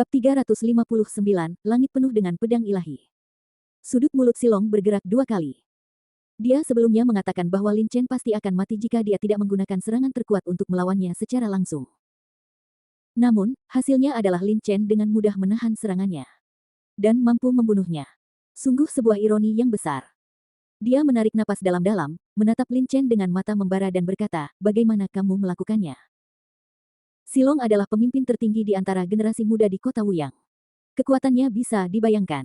Bab 359, Langit penuh dengan pedang ilahi. Sudut mulut Silong bergerak 2 kali. Dia sebelumnya mengatakan bahwa Lin Chen pasti akan mati jika dia tidak menggunakan serangan terkuat untuk melawannya secara langsung. Namun, hasilnya adalah Lin Chen dengan mudah menahan serangannya. Dan mampu membunuhnya. Sungguh sebuah ironi yang besar. Dia menarik napas dalam-dalam, menatap Lin Chen dengan mata membara dan berkata, bagaimana kamu melakukannya? Silong adalah pemimpin tertinggi di antara generasi muda di kota Wuyang. Kekuatannya bisa dibayangkan.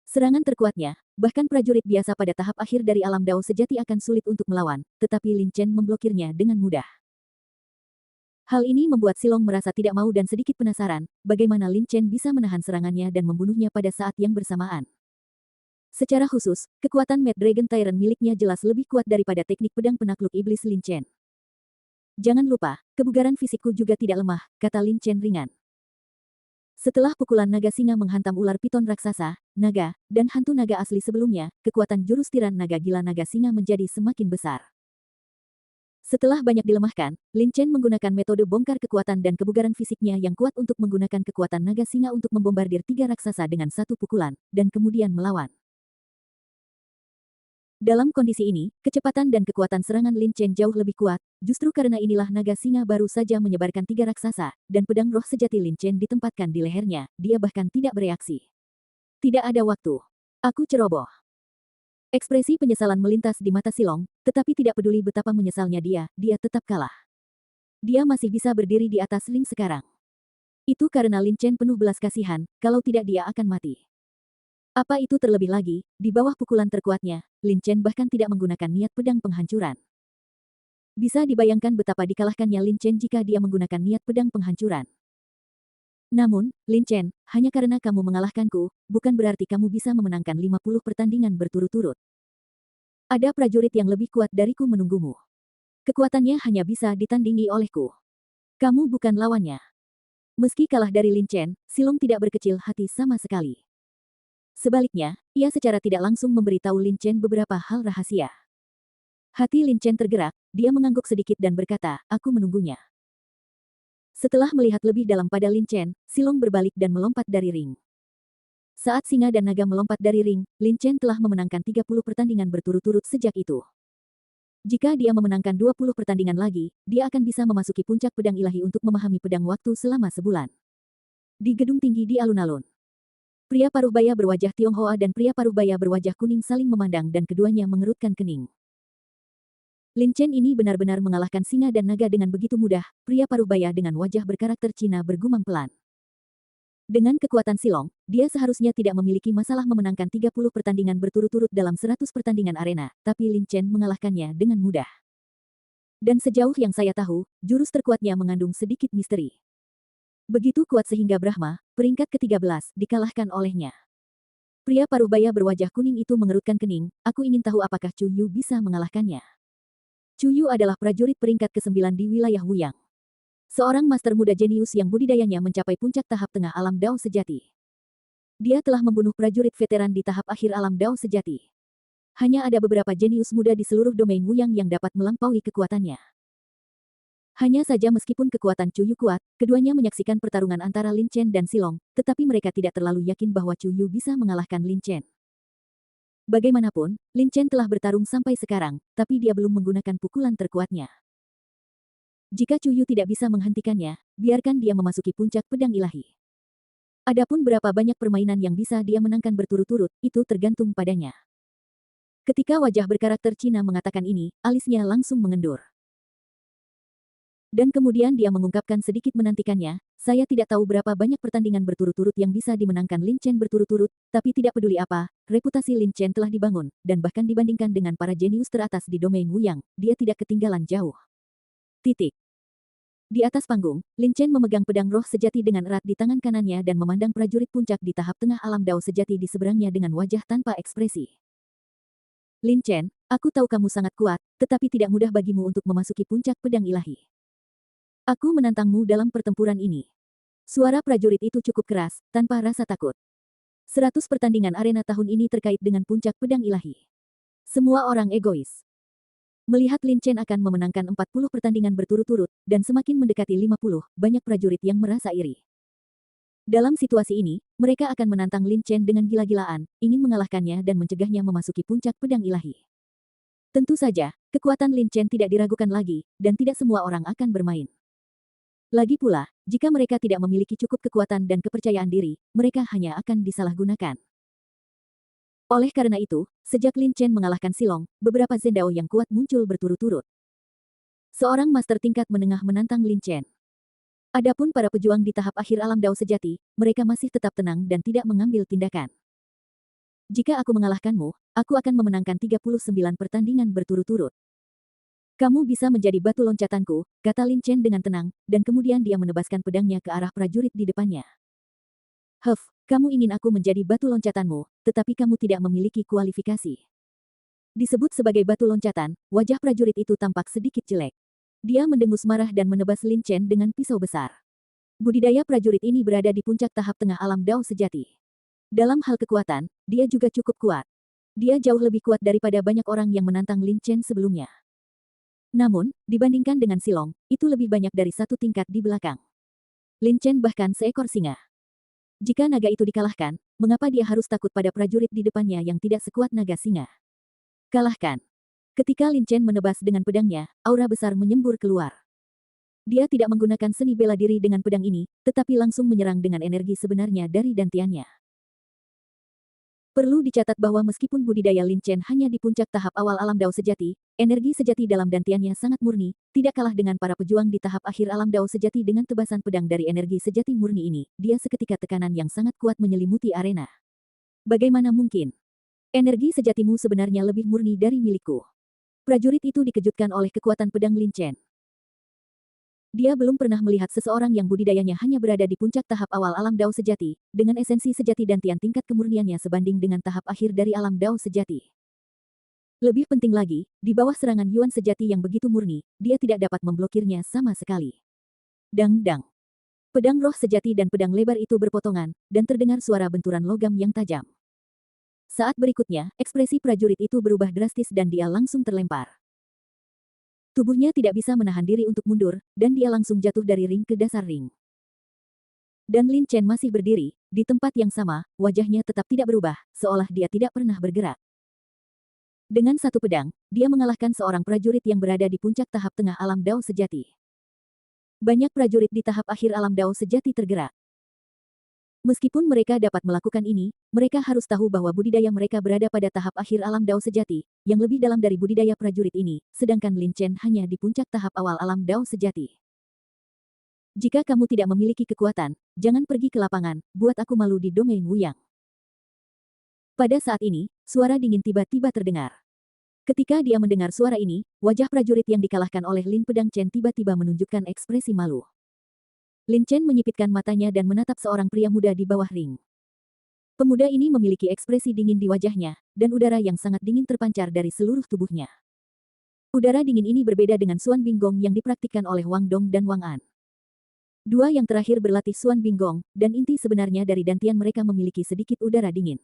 Serangan terkuatnya, bahkan prajurit biasa pada tahap akhir dari alam Dao sejati akan sulit untuk melawan, tetapi Lin Chen memblokirnya dengan mudah. Hal ini membuat Silong merasa tidak mau dan sedikit penasaran, bagaimana Lin Chen bisa menahan serangannya dan membunuhnya pada saat yang bersamaan. Secara khusus, kekuatan Mad Dragon Tyrant miliknya jelas lebih kuat daripada teknik pedang penakluk iblis Lin Chen. Jangan lupa, kebugaran fisikku juga tidak lemah, kata Lin Chen ringan. Setelah pukulan naga singa menghantam ular piton raksasa, naga, dan hantu naga asli sebelumnya, kekuatan jurus tiran naga gila naga singa menjadi semakin besar. Setelah banyak dilemahkan, Lin Chen menggunakan metode bongkar kekuatan dan kebugaran fisiknya yang kuat untuk menggunakan kekuatan naga singa untuk membombardir 3 raksasa dengan satu pukulan, dan kemudian melawan. Dalam kondisi ini, kecepatan dan kekuatan serangan Lin Chen jauh lebih kuat, justru karena inilah naga singa baru saja menyebarkan 3 raksasa, dan pedang roh sejati Lin Chen ditempatkan di lehernya, dia bahkan tidak bereaksi. Tidak ada waktu. Aku ceroboh. Ekspresi penyesalan melintas di mata Silong, tetapi tidak peduli betapa menyesalnya dia tetap kalah. Dia masih bisa berdiri di atas ring sekarang. Itu karena Lin Chen penuh belas kasihan, kalau tidak dia akan mati. Apa itu terlebih lagi, di bawah pukulan terkuatnya, Lin Chen bahkan tidak menggunakan niat pedang penghancuran. Bisa dibayangkan betapa dikalahkannya Lin Chen jika dia menggunakan niat pedang penghancuran. Namun, Lin Chen, hanya karena kamu mengalahkanku, bukan berarti kamu bisa memenangkan 50 pertandingan berturut-turut. Ada prajurit yang lebih kuat dariku menunggumu. Kekuatannya hanya bisa ditandingi olehku. Kamu bukan lawannya. Meski kalah dari Lin Chen, Silong tidak berkecil hati sama sekali. Sebaliknya, ia secara tidak langsung memberitahu Lin Chen beberapa hal rahasia. Hati Lin Chen tergerak, dia mengangguk sedikit dan berkata, aku menunggunya. Setelah melihat lebih dalam pada Lin Chen, Silong berbalik dan melompat dari ring. Saat singa dan naga melompat dari ring, Lin Chen telah memenangkan 30 pertandingan berturut-turut sejak itu. Jika dia memenangkan 20 pertandingan lagi, dia akan bisa memasuki puncak pedang ilahi untuk memahami pedang waktu selama sebulan. Di gedung tinggi di alun-alun. Pria paruh baya berwajah Tionghoa dan pria paruh baya berwajah kuning saling memandang dan keduanya mengerutkan kening. Lin Chen ini benar-benar mengalahkan singa dan naga dengan begitu mudah, pria paruh baya dengan wajah berkarakter Cina bergumam pelan. Dengan kekuatan Silong, dia seharusnya tidak memiliki masalah memenangkan 30 pertandingan berturut-turut dalam 100 pertandingan arena, tapi Lin Chen mengalahkannya dengan mudah. Dan sejauh yang saya tahu, jurus terkuatnya mengandung sedikit misteri. Begitu kuat sehingga Brahma, peringkat ke-13, dikalahkan olehnya. Pria paruh baya berwajah kuning itu mengerutkan kening, aku ingin tahu apakah Chu Yu bisa mengalahkannya. Chu Yu adalah prajurit peringkat ke-9 di wilayah Wuyang. Seorang master muda jenius yang budidayanya mencapai puncak tahap tengah alam Dao sejati. Dia telah membunuh prajurit veteran di tahap akhir alam Dao sejati. Hanya ada beberapa jenius muda di seluruh domain Wuyang yang dapat melampaui kekuatannya. Hanya saja meskipun kekuatan Chu Yu kuat, keduanya menyaksikan pertarungan antara Lin Chen dan Silong, tetapi mereka tidak terlalu yakin bahwa Chu Yu bisa mengalahkan Lin Chen. Bagaimanapun, Lin Chen telah bertarung sampai sekarang, tapi dia belum menggunakan pukulan terkuatnya. Jika Chu Yu tidak bisa menghentikannya, biarkan dia memasuki puncak pedang ilahi. Adapun berapa banyak permainan yang bisa dia menangkan berturut-turut, itu tergantung padanya. Ketika wajah berkarakter Cina mengatakan ini, alisnya langsung mengendur. Dan kemudian dia mengungkapkan sedikit menantikannya, saya tidak tahu berapa banyak pertandingan berturut-turut yang bisa dimenangkan Lin Chen berturut-turut, tapi tidak peduli apa, reputasi Lin Chen telah dibangun, dan bahkan dibandingkan dengan para jenius teratas di domain Wuyang, dia tidak ketinggalan jauh. Titik. Di atas panggung, Lin Chen memegang pedang roh sejati dengan erat di tangan kanannya dan memandang prajurit puncak di tahap tengah alam Dao sejati di seberangnya dengan wajah tanpa ekspresi. Lin Chen, aku tahu kamu sangat kuat, tetapi tidak mudah bagimu untuk memasuki puncak pedang ilahi. Aku menantangmu dalam pertempuran ini. Suara prajurit itu cukup keras, tanpa rasa takut. 100 pertandingan arena tahun ini terkait dengan puncak pedang ilahi. Semua orang egois. Melihat Lin Chen akan memenangkan 40 pertandingan berturut-turut, dan semakin mendekati 50, banyak prajurit yang merasa iri. Dalam situasi ini, mereka akan menantang Lin Chen dengan gila-gilaan, ingin mengalahkannya dan mencegahnya memasuki puncak pedang ilahi. Tentu saja, kekuatan Lin Chen tidak diragukan lagi, dan tidak semua orang akan bermain. Lagi pula, jika mereka tidak memiliki cukup kekuatan dan kepercayaan diri, mereka hanya akan disalahgunakan. Oleh karena itu, sejak Lin Chen mengalahkan Silong, beberapa Zendao yang kuat muncul berturut-turut. Seorang master tingkat menengah menantang Lin Chen. Adapun para pejuang di tahap akhir alam Dao sejati, mereka masih tetap tenang dan tidak mengambil tindakan. Jika aku mengalahkanmu, aku akan memenangkan 39 pertandingan berturut-turut. Kamu bisa menjadi batu loncatanku, kata Lin Chen dengan tenang, dan kemudian dia menebaskan pedangnya ke arah prajurit di depannya. Kamu ingin aku menjadi batu loncatanmu, tetapi kamu tidak memiliki kualifikasi. Disebut sebagai batu loncatan, wajah prajurit itu tampak sedikit jelek. Dia mendengus marah dan menebas Lin Chen dengan pisau besar. Budidaya prajurit ini berada di puncak tahap tengah alam Dao sejati. Dalam hal kekuatan, dia juga cukup kuat. Dia jauh lebih kuat daripada banyak orang yang menantang Lin Chen sebelumnya. Namun, dibandingkan dengan Silong, itu lebih banyak dari satu tingkat di belakang. Lin Chen bahkan seekor singa. Jika naga itu dikalahkan, mengapa dia harus takut pada prajurit di depannya yang tidak sekuat naga singa? Kalahkan. Ketika Lin Chen menebas dengan pedangnya, aura besar menyembur keluar. Dia tidak menggunakan seni bela diri dengan pedang ini, tetapi langsung menyerang dengan energi sebenarnya dari dantiannya. Perlu dicatat bahwa meskipun budidaya Lin Chen hanya di puncak tahap awal alam Dao sejati, energi sejati dalam dantiannya sangat murni, tidak kalah dengan para pejuang di tahap akhir alam Dao sejati dengan tebasan pedang dari energi sejati murni ini. Dia seketika tekanan yang sangat kuat menyelimuti arena. Bagaimana mungkin? Energi sejatimu sebenarnya lebih murni dari milikku. Prajurit itu dikejutkan oleh kekuatan pedang Lin Chen. Dia belum pernah melihat seseorang yang budidayanya hanya berada di puncak tahap awal alam Dao sejati, dengan esensi sejati dan tingkat kemurniannya sebanding dengan tahap akhir dari alam Dao sejati. Lebih penting lagi, di bawah serangan Yuan sejati yang begitu murni, dia tidak dapat memblokirnya sama sekali. Dang-dang. Pedang roh sejati dan pedang lebar itu berpotongan, dan terdengar suara benturan logam yang tajam. Saat berikutnya, ekspresi prajurit itu berubah drastis dan dia langsung terlempar. Tubuhnya tidak bisa menahan diri untuk mundur, dan dia langsung jatuh dari ring ke dasar ring. Dan Lin Chen masih berdiri, di tempat yang sama, wajahnya tetap tidak berubah, seolah dia tidak pernah bergerak. Dengan satu pedang, dia mengalahkan seorang prajurit yang berada di puncak tahap tengah alam Dao sejati. Banyak prajurit di tahap akhir alam Dao sejati tergerak. Meskipun mereka dapat melakukan ini, mereka harus tahu bahwa budidaya mereka berada pada tahap akhir alam Dao sejati, yang lebih dalam dari budidaya prajurit ini, sedangkan Lin Chen hanya di puncak tahap awal alam Dao sejati. Jika kamu tidak memiliki kekuatan, jangan pergi ke lapangan, buat aku malu di Dongeng Wuyang. Pada saat ini, suara dingin tiba-tiba terdengar. Ketika dia mendengar suara ini, wajah prajurit yang dikalahkan oleh Lin Pedang Chen tiba-tiba menunjukkan ekspresi malu. Lin Chen menyipitkan matanya dan menatap seorang pria muda di bawah ring. Pemuda ini memiliki ekspresi dingin di wajahnya, dan udara yang sangat dingin terpancar dari seluruh tubuhnya. Udara dingin ini berbeda dengan Suan Binggong yang dipraktikkan oleh Wang Dong dan Wang An. Dua yang terakhir berlatih Suan Binggong, dan inti sebenarnya dari dantian mereka memiliki sedikit udara dingin.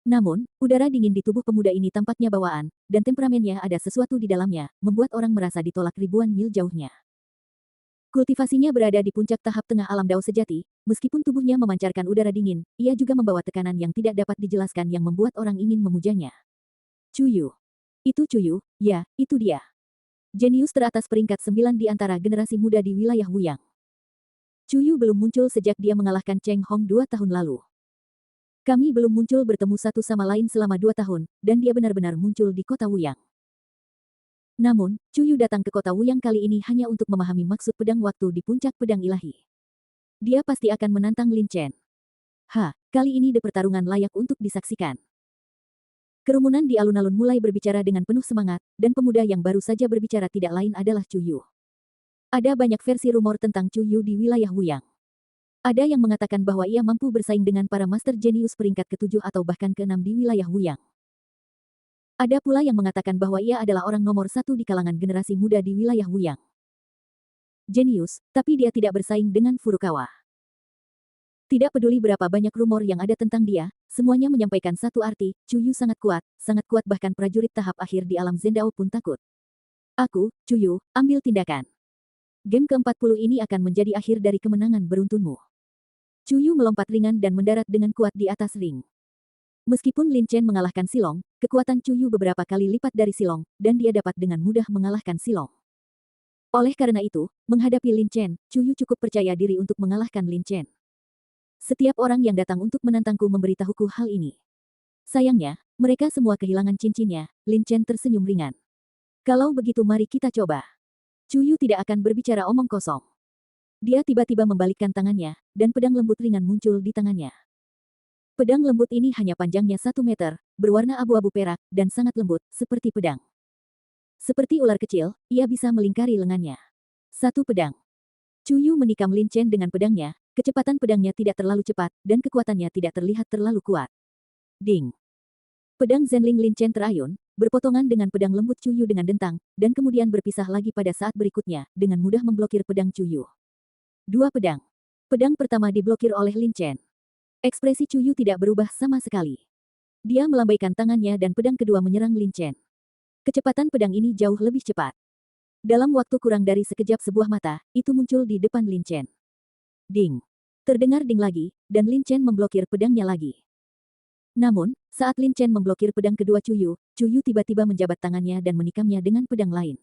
Namun, udara dingin di tubuh pemuda ini tampaknya bawaan, dan temperamennya ada sesuatu di dalamnya, membuat orang merasa ditolak ribuan mil jauhnya. Kultivasinya berada di puncak tahap tengah alam Dao sejati, meskipun tubuhnya memancarkan udara dingin, ia juga membawa tekanan yang tidak dapat dijelaskan yang membuat orang ingin memujanya. Cuyu. Itu Cuyu, ya, itu dia. Jenius teratas peringkat 9 di antara generasi muda di wilayah Wuyang. Cuyu belum muncul sejak dia mengalahkan Cheng Hong 2 tahun lalu. Kami belum muncul bertemu satu sama lain selama 2 tahun, dan dia benar-benar muncul di kota Wuyang. Namun, Cuyu datang ke kota Wuyang kali ini hanya untuk memahami maksud pedang waktu di puncak pedang ilahi. Dia pasti akan menantang Lin Chen. Kali ini pertarungan layak untuk disaksikan. Kerumunan di alun-alun mulai berbicara dengan penuh semangat, dan pemuda yang baru saja berbicara tidak lain adalah Cuyu. Ada banyak versi rumor tentang Cuyu di wilayah Wuyang. Ada yang mengatakan bahwa ia mampu bersaing dengan para master jenius peringkat ke-7 atau bahkan ke-6 di wilayah Wuyang. Ada pula yang mengatakan bahwa ia adalah orang nomor 1 di kalangan generasi muda di wilayah Wuyang. Jenius, tapi dia tidak bersaing dengan Furukawa. Tidak peduli berapa banyak rumor yang ada tentang dia, semuanya menyampaikan satu arti, Cuyu sangat kuat bahkan prajurit tahap akhir di alam Zendao pun takut. Aku, Cuyu, ambil tindakan. Game ke-40 ini akan menjadi akhir dari kemenangan beruntunmu. Chuyu melompat ringan dan mendarat dengan kuat di atas ring. Meskipun Lin Chen mengalahkan Silong, kekuatan Chuyu beberapa kali lipat dari Silong, dan dia dapat dengan mudah mengalahkan Silong. Oleh karena itu, menghadapi Lin Chen, Chuyu cukup percaya diri untuk mengalahkan Lin Chen. Setiap orang yang datang untuk menantangku memberitahuku hal ini. Sayangnya, mereka semua kehilangan cincinnya. Lin Chen tersenyum ringan. Kalau begitu mari kita coba. Chuyu tidak akan berbicara omong kosong. Dia tiba-tiba membalikkan tangannya, dan pedang lembut ringan muncul di tangannya. Pedang lembut ini hanya panjangnya 1 meter, berwarna abu-abu perak, dan sangat lembut, seperti pedang. Seperti ular kecil, ia bisa melingkari lengannya. Satu pedang. Chuyu menikam Lin Chen dengan pedangnya, kecepatan pedangnya tidak terlalu cepat, dan kekuatannya tidak terlihat terlalu kuat. Ding. Pedang Zenling Lin Chen terayun, berpotongan dengan pedang lembut Chuyu dengan dentang, dan kemudian berpisah lagi pada saat berikutnya, dengan mudah memblokir pedang Chuyu. Dua pedang. Pedang pertama diblokir oleh Lin Chen. Ekspresi Chuyu tidak berubah sama sekali. Dia melambaikan tangannya dan pedang kedua menyerang Lin Chen. Kecepatan pedang ini jauh lebih cepat. Dalam waktu kurang dari sekejap sebuah mata, itu muncul di depan Lin Chen. Ding. Terdengar ding lagi, dan Lin Chen memblokir pedangnya lagi. Namun, saat Lin Chen memblokir pedang kedua Chuyu, Chuyu tiba-tiba menjabat tangannya dan menikamnya dengan pedang lain.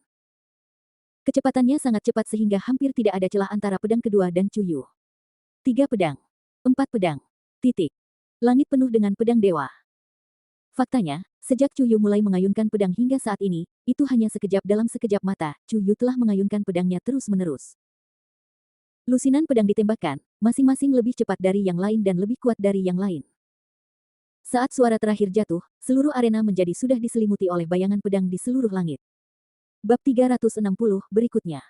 Kecepatannya sangat cepat sehingga hampir tidak ada celah antara pedang kedua dan Chuyu. 3 pedang. 4 pedang. Titik. Langit penuh dengan pedang dewa. Faktanya, sejak Chuyu mulai mengayunkan pedang hingga saat ini, itu hanya sekejap dalam sekejap mata, Chuyu telah mengayunkan pedangnya terus-menerus. Lusinan pedang ditembakkan, masing-masing lebih cepat dari yang lain dan lebih kuat dari yang lain. Saat suara terakhir jatuh, seluruh arena menjadi sudah diselimuti oleh bayangan pedang di seluruh langit. Bab 360 berikutnya.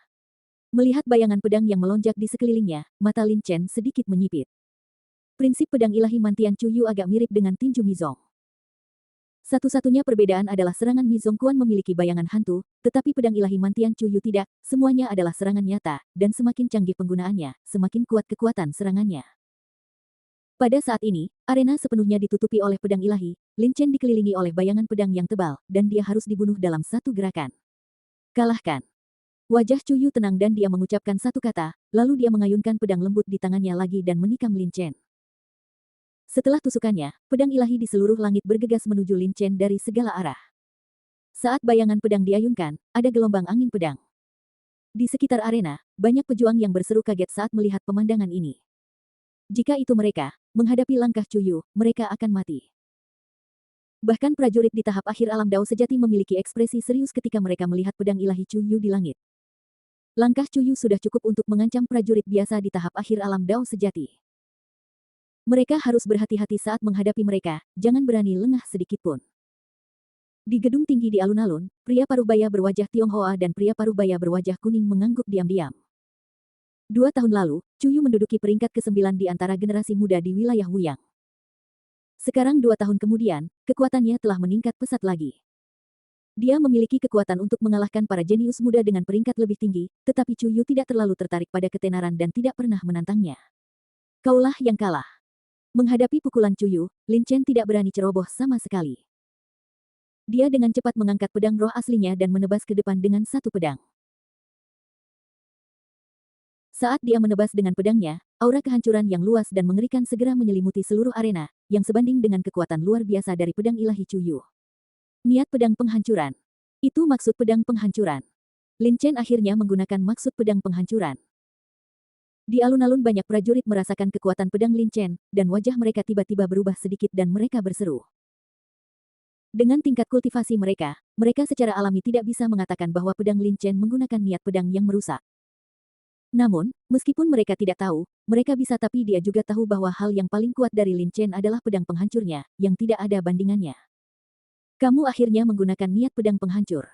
Melihat bayangan pedang yang melonjak di sekelilingnya, mata Lin Chen sedikit menyipit. Prinsip pedang ilahi Mantian Chuyu agak mirip dengan tinju Mizong. Satu-satunya perbedaan adalah serangan Mizong Quan memiliki bayangan hantu, tetapi pedang ilahi Mantian Chuyu tidak, semuanya adalah serangan nyata, dan semakin canggih penggunaannya, semakin kuat kekuatan serangannya. Pada saat ini, arena sepenuhnya ditutupi oleh pedang ilahi, Lin Chen dikelilingi oleh bayangan pedang yang tebal, dan dia harus dibunuh dalam satu gerakan. Kalahkan. Wajah Chuyu tenang dan dia mengucapkan satu kata, lalu dia mengayunkan pedang lembut di tangannya lagi dan menikam Lin Chen. Setelah tusukannya, pedang ilahi di seluruh langit bergegas menuju Lin Chen dari segala arah. Saat bayangan pedang diayunkan, ada gelombang angin pedang. Di sekitar arena, banyak pejuang yang berseru kaget saat melihat pemandangan ini. Jika itu mereka, menghadapi langkah Chuyu, mereka akan mati. Bahkan prajurit di tahap akhir alam Dao sejati memiliki ekspresi serius ketika mereka melihat pedang ilahi Chuyu di langit. Langkah Chuyu sudah cukup untuk mengancam prajurit biasa di tahap akhir alam Dao sejati. Mereka harus berhati-hati saat menghadapi mereka, jangan berani lengah sedikitpun. Di gedung tinggi di alun-alun, pria parubaya berwajah Tionghoa dan pria parubaya berwajah kuning mengangguk diam-diam. 2 tahun lalu, Chuyu menduduki peringkat ke-9 di antara generasi muda di wilayah Wuyang. Sekarang 2 tahun kemudian, kekuatannya telah meningkat pesat lagi. Dia memiliki kekuatan untuk mengalahkan para jenius muda dengan peringkat lebih tinggi, tetapi Chuyu tidak terlalu tertarik pada ketenaran dan tidak pernah menantangnya. Kaulah yang kalah. Menghadapi pukulan Chuyu, Lin Chen tidak berani ceroboh sama sekali. Dia dengan cepat mengangkat pedang roh aslinya dan menebas ke depan dengan satu pedang. Saat dia menebas dengan pedangnya, aura kehancuran yang luas dan mengerikan segera menyelimuti seluruh arena, yang sebanding dengan kekuatan luar biasa dari pedang ilahi Chuyu. Niat pedang penghancuran. Itu maksud pedang penghancuran. Lin Chen akhirnya menggunakan maksud pedang penghancuran. Di alun-alun banyak prajurit merasakan kekuatan pedang Lin Chen, dan wajah mereka tiba-tiba berubah sedikit dan mereka berseru. Dengan tingkat kultivasi mereka, mereka secara alami tidak bisa mengatakan bahwa pedang Lin Chen menggunakan niat pedang yang merusak. Namun, meskipun mereka tidak tahu, mereka bisa tapi dia juga tahu bahwa hal yang paling kuat dari Lin Chen adalah pedang penghancurnya, yang tidak ada bandingannya. Kamu akhirnya menggunakan niat pedang penghancur.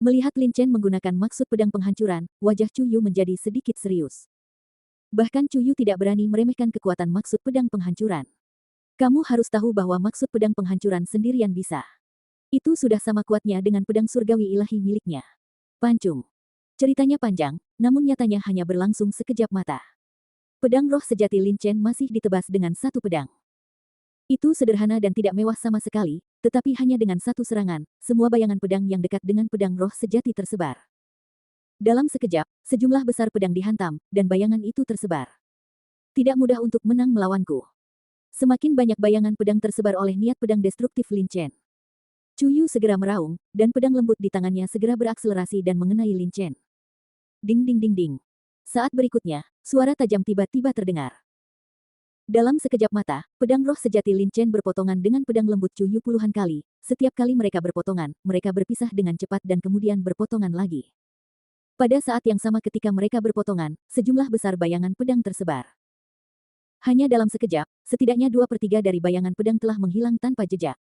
Melihat Lin Chen menggunakan maksud pedang penghancuran, wajah Chuyu menjadi sedikit serius. Bahkan Chuyu tidak berani meremehkan kekuatan maksud pedang penghancuran. Kamu harus tahu bahwa maksud pedang penghancuran sendirian bisa. Itu sudah sama kuatnya dengan pedang surgawi ilahi miliknya. Pancung. Ceritanya panjang, namun nyatanya hanya berlangsung sekejap mata. Pedang roh sejati Lin Chen masih ditebas dengan satu pedang. Itu sederhana dan tidak mewah sama sekali, tetapi hanya dengan satu serangan, semua bayangan pedang yang dekat dengan pedang roh sejati tersebar. Dalam sekejap, sejumlah besar pedang dihantam, dan bayangan itu tersebar. Tidak mudah untuk menang melawanku. Semakin banyak bayangan pedang tersebar oleh niat pedang destruktif Lin Chen. Chuyu segera meraung, dan pedang lembut di tangannya segera berakselerasi dan mengenai Lin Chen. Ding ding ding ding. Saat berikutnya, suara tajam tiba-tiba terdengar. Dalam sekejap mata, pedang roh sejati Lin Chen berpotongan dengan pedang lembut Chuyu puluhan kali. Setiap kali mereka berpotongan, mereka berpisah dengan cepat dan kemudian berpotongan lagi. Pada saat yang sama ketika mereka berpotongan, sejumlah besar bayangan pedang tersebar. Hanya dalam sekejap, setidaknya 2/3 dari bayangan pedang telah menghilang tanpa jejak.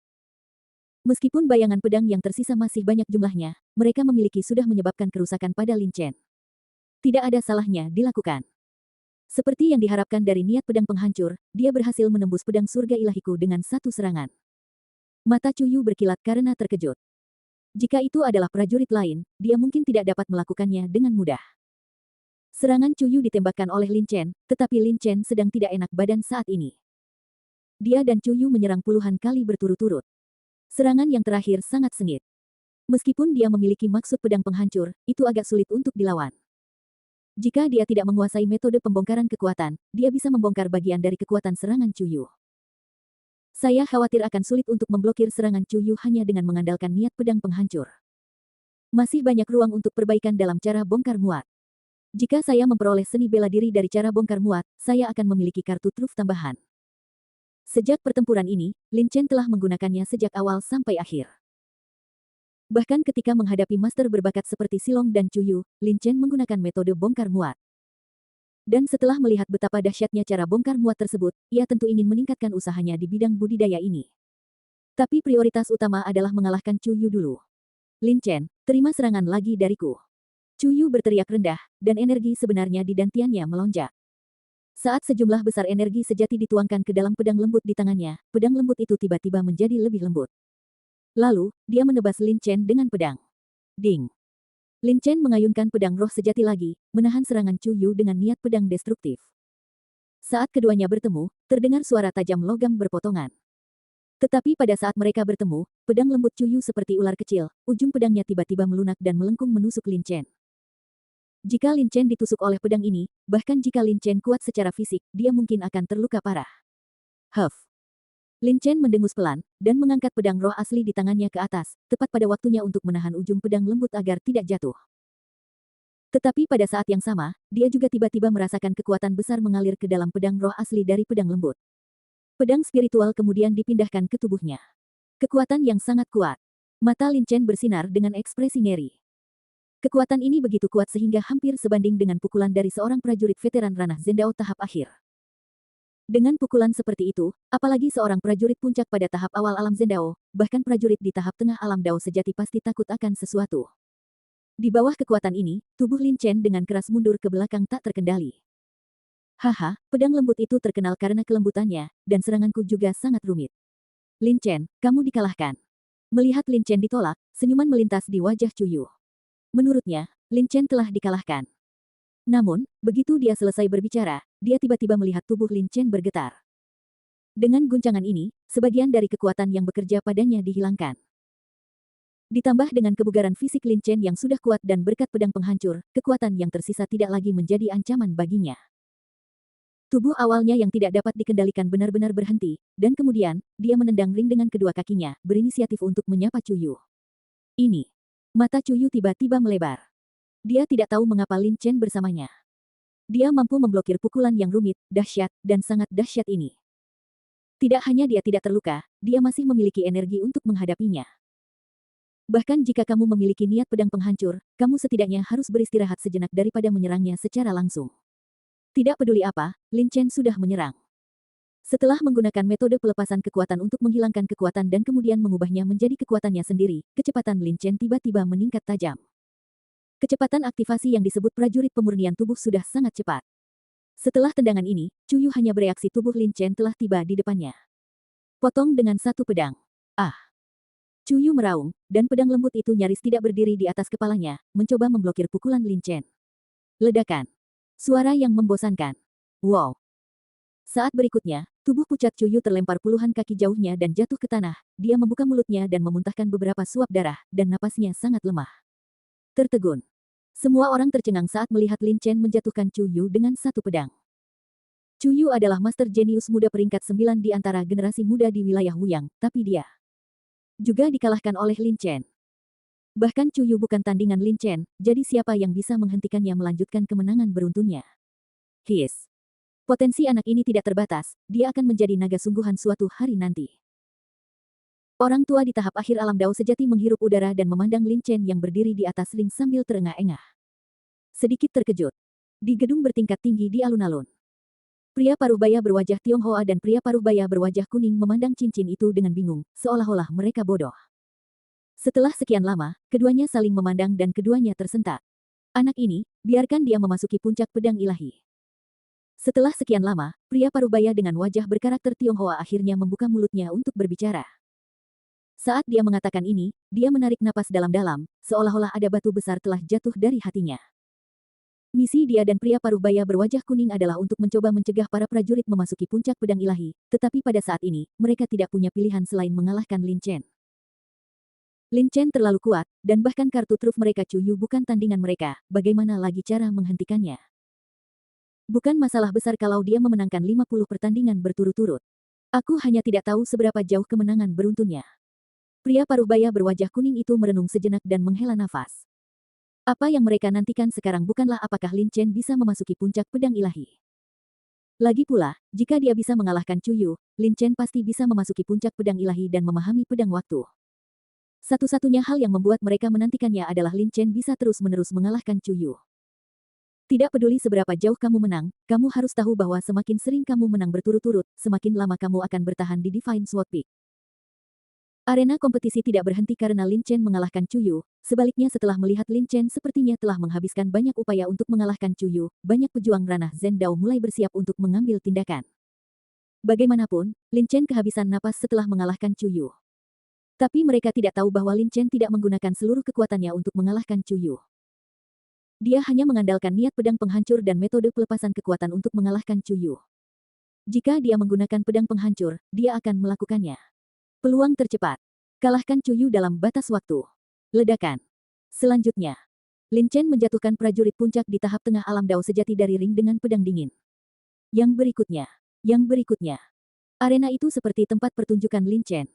Meskipun bayangan pedang yang tersisa masih banyak jumlahnya, mereka memiliki sudah menyebabkan kerusakan pada Lin Chen. Tidak ada salahnya dilakukan. Seperti yang diharapkan dari niat pedang penghancur, dia berhasil menembus pedang surga ilahiku dengan satu serangan. Mata Chuyu berkilat karena terkejut. Jika itu adalah prajurit lain, dia mungkin tidak dapat melakukannya dengan mudah. Serangan Chuyu ditembakkan oleh Lin Chen, tetapi Lin Chen sedang tidak enak badan saat ini. Dia dan Chuyu menyerang puluhan kali berturut-turut. Serangan yang terakhir sangat sengit. Meskipun dia memiliki maksud pedang penghancur, itu agak sulit untuk dilawan. Jika dia tidak menguasai metode pembongkaran kekuatan, dia bisa membongkar bagian dari kekuatan serangan Chuyu. Saya khawatir akan sulit untuk memblokir serangan Chuyu hanya dengan mengandalkan niat pedang penghancur. Masih banyak ruang untuk perbaikan dalam cara bongkar muat. Jika saya memperoleh seni bela diri dari cara bongkar muat, saya akan memiliki kartu truf tambahan. Sejak pertempuran ini, Lin Chen telah menggunakannya sejak awal sampai akhir. Bahkan ketika menghadapi master berbakat seperti Silong dan Chuyu, Lin Chen menggunakan metode bongkar muat. Dan setelah melihat betapa dahsyatnya cara bongkar muat tersebut, ia tentu ingin meningkatkan usahanya di bidang budidaya ini. Tapi prioritas utama adalah mengalahkan Chuyu dulu. Lin Chen, terima serangan lagi dariku. Chuyu berteriak rendah, dan energi sebenarnya di dantiannya melonjak. Saat sejumlah besar energi sejati dituangkan ke dalam pedang lembut di tangannya, pedang lembut itu tiba-tiba menjadi lebih lembut. Lalu, dia menebas Lin Chen dengan pedang. Ding! Lin Chen mengayunkan pedang roh sejati lagi, menahan serangan Chuyu dengan niat pedang destruktif. Saat keduanya bertemu, terdengar suara tajam logam berpotongan. Tetapi pada saat mereka bertemu, pedang lembut Chuyu seperti ular kecil, ujung pedangnya tiba-tiba melunak dan melengkung menusuk Lin Chen. Jika Lin Chen ditusuk oleh pedang ini, bahkan jika Lin Chen kuat secara fisik, dia mungkin akan terluka parah. Huff. Lin Chen mendengus pelan, dan mengangkat pedang roh asli di tangannya ke atas, tepat pada waktunya untuk menahan ujung pedang lembut agar tidak jatuh. Tetapi pada saat yang sama, dia juga tiba-tiba merasakan kekuatan besar mengalir ke dalam pedang roh asli dari pedang lembut. Pedang spiritual kemudian dipindahkan ke tubuhnya. Kekuatan yang sangat kuat. Mata Lin Chen bersinar dengan ekspresi ngeri. Kekuatan ini begitu kuat sehingga hampir sebanding dengan pukulan dari seorang prajurit veteran ranah Zendao tahap akhir. Dengan pukulan seperti itu, apalagi seorang prajurit puncak pada tahap awal alam Zendao, bahkan prajurit di tahap tengah alam Dao sejati pasti takut akan sesuatu. Di bawah kekuatan ini, tubuh Lin Chen dengan keras mundur ke belakang tak terkendali. Haha, pedang lembut itu terkenal karena kelembutannya, dan seranganku juga sangat rumit. Lin Chen, kamu dikalahkan. Melihat Lin Chen ditolak, senyuman melintas di wajah Chuyu. Menurutnya, Lin Chen telah dikalahkan. Namun, begitu dia selesai berbicara, dia tiba-tiba melihat tubuh Lin Chen bergetar. Dengan guncangan ini, sebagian dari kekuatan yang bekerja padanya dihilangkan. Ditambah dengan kebugaran fisik Lin Chen yang sudah kuat dan berkat pedang penghancur, kekuatan yang tersisa tidak lagi menjadi ancaman baginya. Tubuh awalnya yang tidak dapat dikendalikan benar-benar berhenti, dan kemudian, dia menendang ring dengan kedua kakinya, berinisiatif untuk menyapa Chuyu. Ini. Mata Chuyu tiba-tiba melebar. Dia tidak tahu mengapa Lin Chen bersamanya. Dia mampu memblokir pukulan yang rumit, dahsyat, dan sangat dahsyat ini. Tidak hanya dia tidak terluka, dia masih memiliki energi untuk menghadapinya. Bahkan jika kamu memiliki niat pedang penghancur, kamu setidaknya harus beristirahat sejenak daripada menyerangnya secara langsung. Tidak peduli apa, Lin Chen sudah menyerang. Setelah menggunakan metode pelepasan kekuatan untuk menghilangkan kekuatan dan kemudian mengubahnya menjadi kekuatannya sendiri, kecepatan Lin Chen tiba-tiba meningkat tajam. Kecepatan aktivasi yang disebut prajurit pemurnian tubuh sudah sangat cepat. Setelah tendangan ini, Chuyu hanya bereaksi tubuh Lin Chen telah tiba di depannya. Potong dengan satu pedang. Ah! Chuyu meraung, dan pedang lembut itu nyaris tidak berdiri di atas kepalanya, mencoba memblokir pukulan Lin Chen. Ledakan. Suara yang membosankan. Wow! Saat berikutnya, tubuh pucat Chuyu terlempar puluhan kaki jauhnya dan jatuh ke tanah. Dia membuka mulutnya dan memuntahkan beberapa suap darah, dan napasnya sangat lemah. Tertegun. Semua orang tercengang saat melihat Lin Chen menjatuhkan Chuyu dengan satu pedang. Chu Yu adalah master jenius muda peringkat 9 di antara generasi muda di wilayah Wuyang, tapi dia juga dikalahkan oleh Lin Chen. Bahkan Chu Yu bukan tandingan Lin Chen, jadi siapa yang bisa menghentikannya melanjutkan kemenangan beruntunnya? His. Potensi anak ini tidak terbatas, dia akan menjadi naga sungguhan suatu hari nanti. Orang tua di tahap akhir alam Dao sejati menghirup udara dan memandang Lin Chen yang berdiri di atas ring sambil terengah-engah. Sedikit terkejut. Di gedung bertingkat tinggi di alun-alun, pria paruh baya berwajah Tionghoa dan pria paruh baya berwajah kuning memandang cincin itu dengan bingung, seolah-olah mereka bodoh. Setelah sekian lama, keduanya saling memandang dan keduanya tersentak. Anak ini, biarkan dia memasuki puncak pedang ilahi. Setelah sekian lama, pria paruh baya dengan wajah berkarakter Tionghoa akhirnya membuka mulutnya untuk berbicara. Saat dia mengatakan ini, dia menarik napas dalam-dalam, seolah-olah ada batu besar telah jatuh dari hatinya. Misi dia dan pria paruh baya berwajah kuning adalah untuk mencoba mencegah para prajurit memasuki puncak pedang ilahi, tetapi pada saat ini, mereka tidak punya pilihan selain mengalahkan Lin Chen. Lin Chen terlalu kuat, dan bahkan kartu truf mereka Chu Yu bukan tandingan mereka, bagaimana lagi cara menghentikannya? Bukan masalah besar kalau dia memenangkan 50 pertandingan berturut-turut. Aku hanya tidak tahu seberapa jauh kemenangan beruntunnya. Pria paruh baya berwajah kuning itu merenung sejenak dan menghela nafas. Apa yang mereka nantikan sekarang bukanlah apakah Lin Chen bisa memasuki puncak pedang ilahi. Lagi pula, jika dia bisa mengalahkan Chu Yu, Lin Chen pasti bisa memasuki puncak pedang ilahi dan memahami pedang waktu. Satu-satunya hal yang membuat mereka menantikannya adalah Lin Chen bisa terus-menerus mengalahkan Chu Yu. Tidak peduli seberapa jauh kamu menang, kamu harus tahu bahwa semakin sering kamu menang berturut-turut, semakin lama kamu akan bertahan di Divine Sword Peak. Arena kompetisi tidak berhenti karena Lin Chen mengalahkan Chu Yu, sebaliknya setelah melihat Lin Chen sepertinya telah menghabiskan banyak upaya untuk mengalahkan Chu Yu, banyak pejuang ranah Zhen Dao mulai bersiap untuk mengambil tindakan. Bagaimanapun, Lin Chen kehabisan napas setelah mengalahkan Chu Yu. Tapi mereka tidak tahu bahwa Lin Chen tidak menggunakan seluruh kekuatannya untuk mengalahkan Chu Yu. Dia hanya mengandalkan niat pedang penghancur dan metode pelepasan kekuatan untuk mengalahkan Chu Yu. Jika dia menggunakan pedang penghancur, dia akan melakukannya. Peluang tercepat. Kalahkan Chu Yu dalam batas waktu. Ledakan. Selanjutnya, Lin Chen menjatuhkan prajurit puncak di tahap tengah alam Dao sejati dari ring dengan pedang dingin. Yang berikutnya. Arena itu seperti tempat pertunjukan Lin Chen.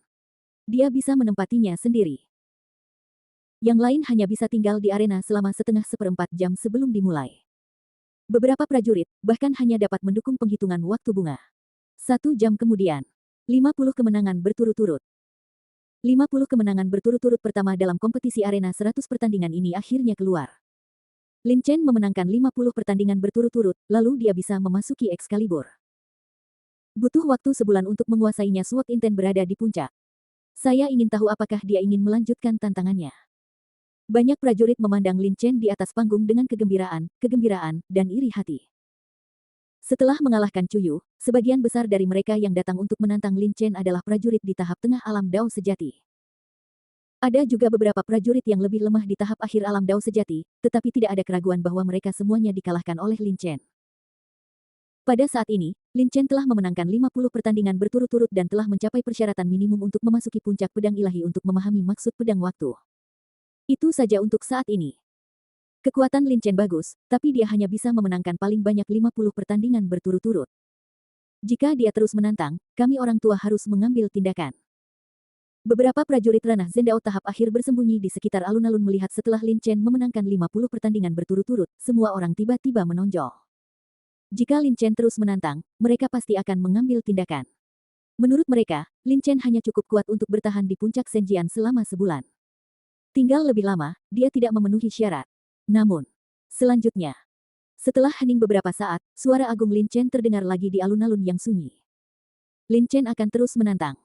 Dia bisa menempatinya sendiri. Yang lain hanya bisa tinggal di arena selama seperempat jam sebelum dimulai. Beberapa prajurit bahkan hanya dapat mendukung penghitungan waktu bunga. 1 jam kemudian. 50 kemenangan berturut-turut. 50 kemenangan berturut-turut pertama dalam kompetisi arena 100 pertandingan ini akhirnya keluar. Lin Chen memenangkan 50 pertandingan berturut-turut, lalu dia bisa memasuki Excalibur. Butuh waktu sebulan untuk menguasainya. SWOT Inten berada di puncak. Saya ingin tahu apakah dia ingin melanjutkan tantangannya. Banyak prajurit memandang Lin Chen di atas panggung dengan kegembiraan, dan iri hati. Setelah mengalahkan Chu Yu, sebagian besar dari mereka yang datang untuk menantang Lin Chen adalah prajurit di tahap tengah alam Dao sejati. Ada juga beberapa prajurit yang lebih lemah di tahap akhir alam Dao sejati, tetapi tidak ada keraguan bahwa mereka semuanya dikalahkan oleh Lin Chen. Pada saat ini, Lin Chen telah memenangkan 50 pertandingan berturut-turut dan telah mencapai persyaratan minimum untuk memasuki puncak pedang ilahi untuk memahami maksud pedang waktu. Itu saja untuk saat ini. Kekuatan Lin Chen bagus, tapi dia hanya bisa memenangkan paling banyak 50 pertandingan berturut-turut. Jika dia terus menantang, kami orang tua harus mengambil tindakan. Beberapa prajurit ranah Zhen Dao tahap akhir bersembunyi di sekitar alun-alun melihat setelah Lin Chen memenangkan 50 pertandingan berturut-turut, semua orang tiba-tiba menonjol. Jika Lin Chen terus menantang, mereka pasti akan mengambil tindakan. Menurut mereka, Lin Chen hanya cukup kuat untuk bertahan di puncak Senjian selama sebulan. Tinggal lebih lama, dia tidak memenuhi syarat. Namun, selanjutnya, setelah hening beberapa saat, suara agung Lin Chen terdengar lagi di alun-alun yang sunyi. Lin Chen akan terus menantang.